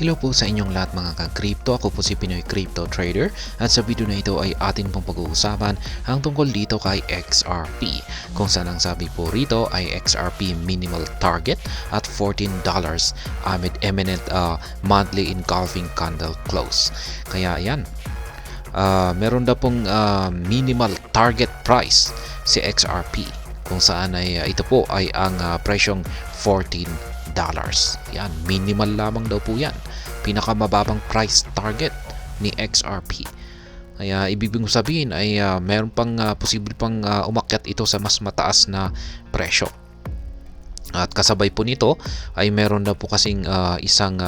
Hello po sa inyong lahat mga ka-crypto. Ako po si Pinoy Crypto Trader at sa video na ito ay atin pong pag-uusapan ang tungkol dito kay XRP, kung saan ang sabi po rito ay XRP minimal target at $14 amid imminent monthly engulfing candle close. Kaya yan, meron na pong minimal target price si XRP, kung saan ay ito po ay ang presyong $14. Yan, minimal lamang daw po yan. Pinakamababang price target ni XRP. Kaya ibig sabihin ay meron pang posible pang umakyat ito sa mas mataas na presyo. At kasabay po nito ay meron na po kasing isang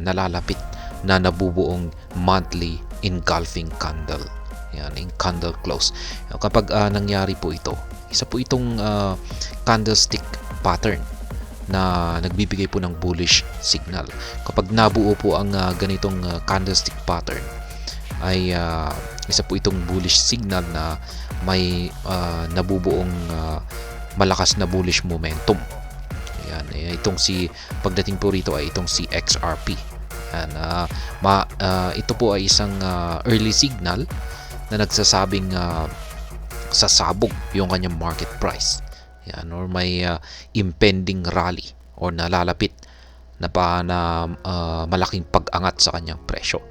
nalalapit na nabubuong monthly engulfing candle. Yan, yung candle close. Kapag nangyari po ito, isa po itong candlestick pattern na nagbibigay po ng bullish signal. Kapag nabuo po ang ganitong candlestick pattern, ay isa po itong bullish signal na may nabubuong malakas na bullish momentum. Ayan, itong pagdating po rito ay itong si XRP. Ayan, ito po ay isang early signal na nagsasabing sasabog yung kanyang market price. Yan, or may impending rally or nalalapit na malaking pag-angat sa kanyang presyo.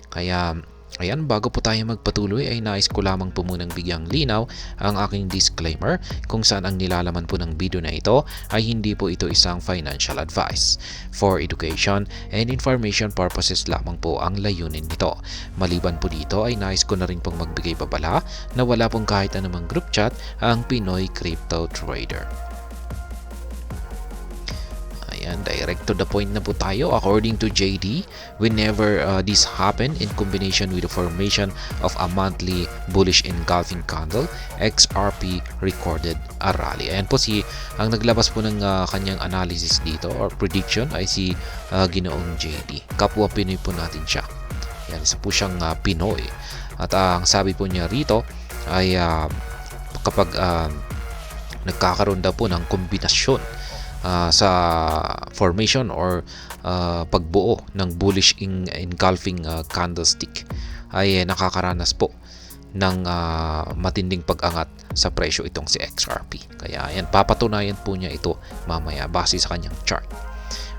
Kaya ayan, bago po tayo magpatuloy ay nais ko lamang po munang bigyang linaw ang aking disclaimer kung saan ang nilalaman po ng video na ito ay hindi po ito isang financial advice. For education and information purposes lamang po ang layunin nito. Maliban po dito ay nais ko na rin pong magbigay babala na wala pong kahit anumang group chat ang Pinoy Crypto Trader. Ayan, direct to the point na po tayo. According to JD, whenever this happen in combination with the formation of a monthly bullish engulfing candle, XRP recorded a rally. Ayan po ang naglabas po ng kanyang analysis dito or prediction ay si Ginoong JD. Kapwa Pinoy po natin siya. Ayan, isa po siyang Pinoy. At ang sabi po niya rito ay kapag nagkakaroon daw po ng kombinasyon sa formation or pagbuo ng bullish engulfing candlestick ay nakakaranas po ng matinding pag-angat sa presyo itong si XRP. Kaya ayan, papatunayan po niya ito mamaya base sa kanyang chart.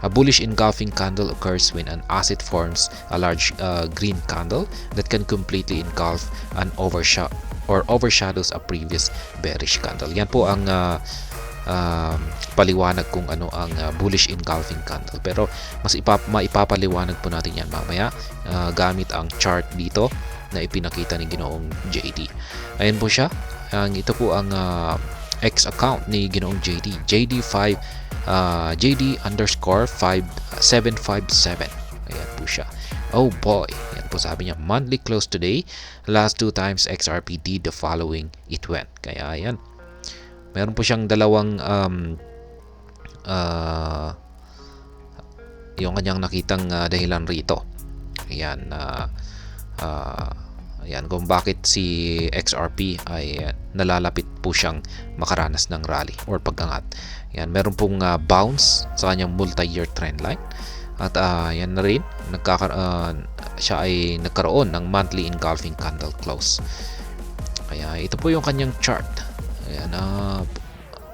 A bullish engulfing candle occurs when an asset forms a large green candle that can completely engulf and overshadows a previous bearish candle. Yan po ang paliwanag kung ano ang bullish engulfing candle, pero mas maipapaliwanag po natin yan mamaya gamit ang chart dito na ipinakita ni Ginoong JD. Ayan po siya. Ito po ang X account ni Ginoong JD, JD_5757. Ayan po siya. Oh boy, yan po sabi niya, monthly close today, last 2 times XRP did the following, it went. Kaya ayan, meron po siyang dalawang yung kanyang nakitang dahilan rito. Ayan, ayan kung bakit si XRP ay nalalapit po siyang makaranas ng rally or pag-angat. Ayan, meron pong bounce sa kanyang multi-year trend line. At yan na rin, siya ay nagkaroon ng monthly engulfing candle close. Kaya ito po yung kanyang chart. Ayan,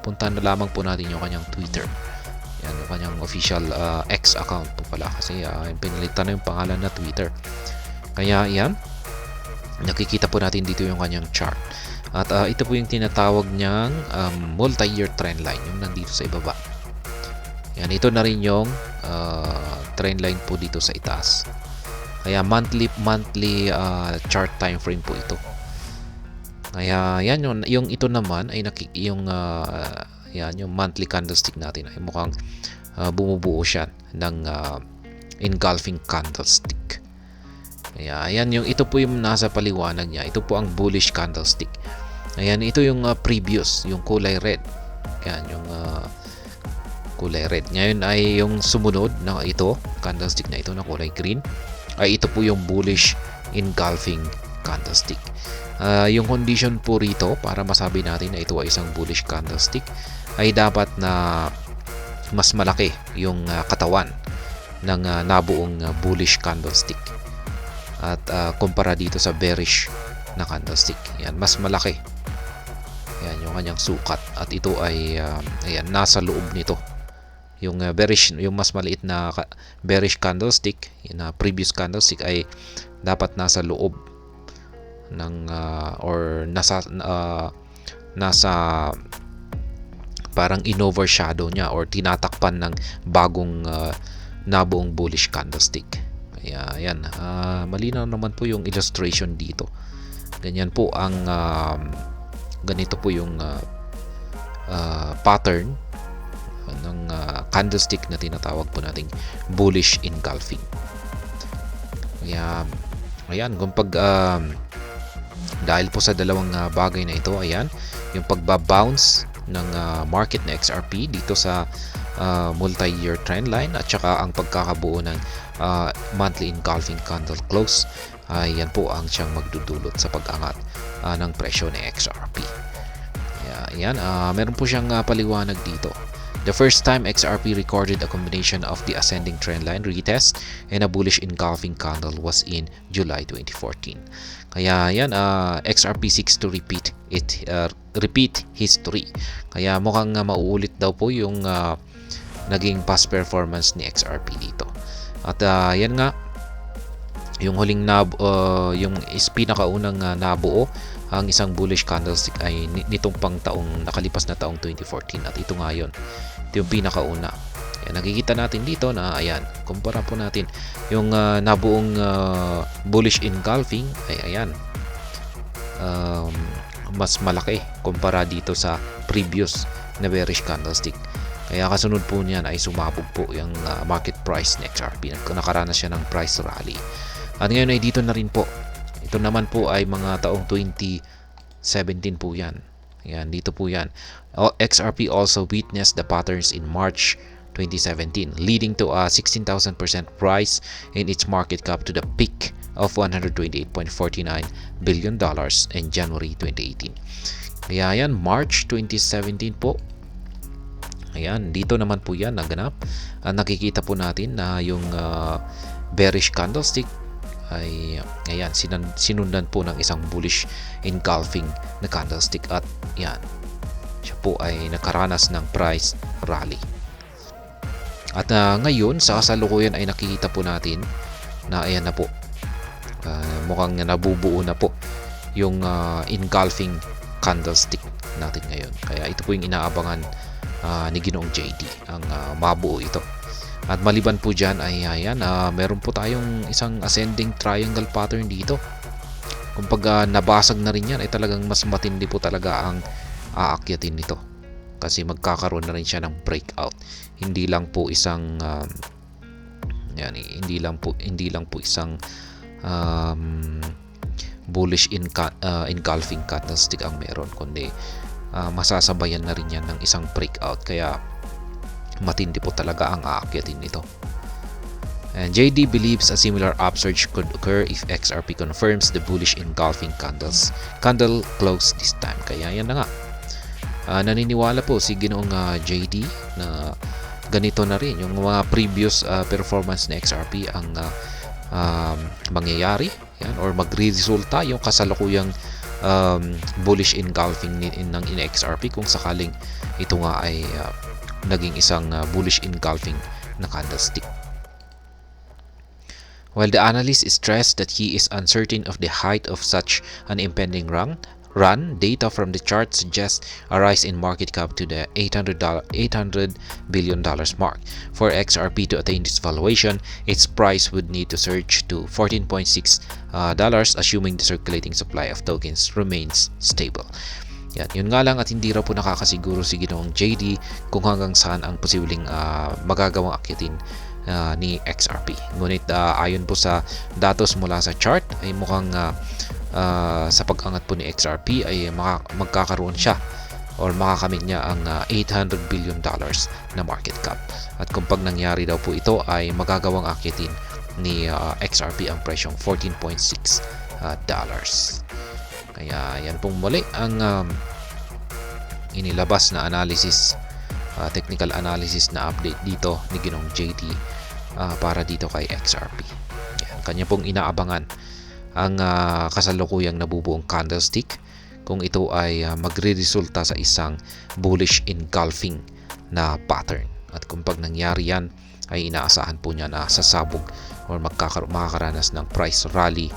puntahan na lamang po natin yung kanyang Twitter. Ayan, yung kanyang official X account po pala kasi pinalitan na yung pangalan na Twitter. Kaya ayan, nakikita po natin dito yung kanyang chart. At ito po yung tinatawag niyang multi-year trend line, yung nandito sa ibaba. Ayan, ito na rin yung trend line po dito sa itaas. Kaya monthly chart time frame po ito. Kaya yan yung ito naman ay yung monthly candlestick natin ay mukhang bumubuo siya ng engulfing candlestick. Kaya ayan, ito po yung nasa paliwanag niya. Ito po ang bullish candlestick. Ayan, ito yung previous, yung kulay red. Ayan, yung kulay red. Ngayon ay yung sumunod na ito, candlestick na ito na kulay green, ay ito po yung bullish engulfing candlestick. Yung condition po rito para masabi natin na ito ay isang bullish candlestick ay dapat na mas malaki yung katawan ng nabuong bullish candlestick. At kumpara dito sa bearish na candlestick, yan, mas malaki. Yan yung kanyang sukat, at ito ay ayan, nasa loob nito. Yung bearish, yung mas maliit na bearish candlestick, yung previous candlestick, ay dapat nasa loob ng or nasa parang in-overshadow niya or tinatakpan ng bagong nabuong bullish candlestick. Kaya yan, malinaw naman po yung illustration dito. Ganyan po ang ganito po yung pattern ng candlestick na tinatawag po nating bullish engulfing. Kaya ayan, kung dahil po sa dalawang bagay na ito, ayan, yung pagbabounce ng market na XRP dito sa multi-year trend line, at saka ang pagkakabuo ng monthly engulfing candle close, yan po ang siyang magdudulot sa pag-angat ng presyo ng XRP. Ayan, meron po siyang paliwanag dito. The first time XRP recorded a combination of the ascending trend line retest and a bullish engulfing candle was in July 2014. Kaya yan, XRP seeks to repeat history. Kaya mukhang mauulit daw po yung naging past performance ni XRP dito. At yan nga, yung huling yung pinakaunang nabuo ang isang bullish candlestick ay nitong nakalipas na taong 2014, at ito nga yun. Ito yung pinakauna. Ayan, nakikita natin dito na ayan, kumpara po natin yung nabuong bullish engulfing ay ayan, mas malaki kumpara dito sa previous na bearish candlestick. Kaya kasunod po niyan ay sumabog po yung market price ng XRP. Nakaranas siya ng price rally. At ngayon ay dito na rin po. Ito naman po ay mga taong 2017 po yan. Ayan, dito po yan. XRP also witnessed the patterns in March 2017, leading to a 16,000% rise in its market cap to the peak of $128.49 billion in January 2018. Kaya yan, March 2017 po. Ayan, dito naman po yan naganap. Nakikita po natin na yung bearish candlestick ay ayan, sinundan po ng isang bullish engulfing na candlestick, at yan, siya po ay nakaranas ng price rally. At ngayon sa kasalukuyan ay nakikita po natin na ayan na po, mukhang nabubuo na po yung engulfing candlestick natin ngayon. Kaya ito po yung inaabangan ni Ginoong JD, ang mabuo ito. At maliban po dyan ay ayan, meron po tayong isang ascending triangle pattern dito. Kung nabasag na rin yan, ay talagang mas matindi po talaga ang aakyatin nito. Kasi magkakaroon na rin siya ng breakout. Hindi lang po isang hindi lang po isang bullish engulfing candlestick ang meron, kundi masasabayan na rin yan ng isang breakout. Kaya matindi po talaga ang aakyatin nito. And JD believes a similar upsurge could occur if XRP confirms the bullish engulfing candle close this time. Kaya yan na nga. Naniniwala po si Ginoong JD na ganito na rin yung mga previous performance na XRP ang mangyayari, yan, or magre-resulta yung kasalukuyang bullish engulfing ng XRP kung sakaling ito nga ay naging isang bullish engulfing na candlestick. While the analyst stressed that he is uncertain of the height of such an impending run, data from the chart suggests a rise in market cap to the $800 billion mark. For XRP to attain this valuation, its price would need to surge to $14.6, assuming the circulating supply of tokens remains stable. Yan, yun nga lang, at hindi raw po nakakasiguro si Ginoong JD kung hanggang saan ang posibleng magagawang akyatin ni XRP. Ngunit ayon po sa datos mula sa chart ay mukhang sa pag-angat po ni XRP ay magkakaroon siya or makakamit niya ang $800 billion na market cap. At kung pag nangyari daw po ito ay magagawang akyatin ni XRP ang presyong $14.6. Kaya yan pong muli ang inilabas na analysis, technical analysis na update dito ni Ginoong JD para dito kay XRP. Yan, kanya pong inaabangan ang kasalukuyang nabubuong candlestick kung ito ay magre-resulta sa isang bullish engulfing na pattern. At kung pag nangyari yan, ay inaasahan po niya na sasabog or makakaranas ng price rally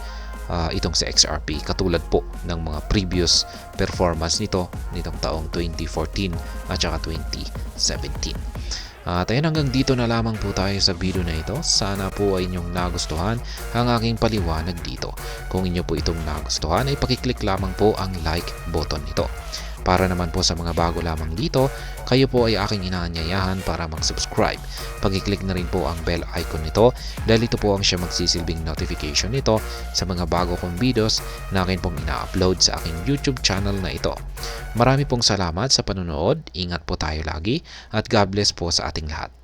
itong sa XRP katulad po ng mga previous performance nitong taong 2014 at saka 2017. Tayo hanggang dito na lamang po tayo sa video na ito. Sana po ay inyong nagustuhan ang aking paliwanag dito. Kung inyo po itong nagustuhan ay pakiclick lamang po ang like button nito. Para naman po sa mga bago lamang dito, kayo po ay aking inaanyayahan para mag-subscribe. Pag-click na rin po ang bell icon nito dahil ito po ang siya magsisilbing notification nito sa mga bago kong videos na akin pong ina-upload sa aking YouTube channel na ito. Marami pong salamat sa panonood, ingat po tayo lagi at God bless po sa ating lahat.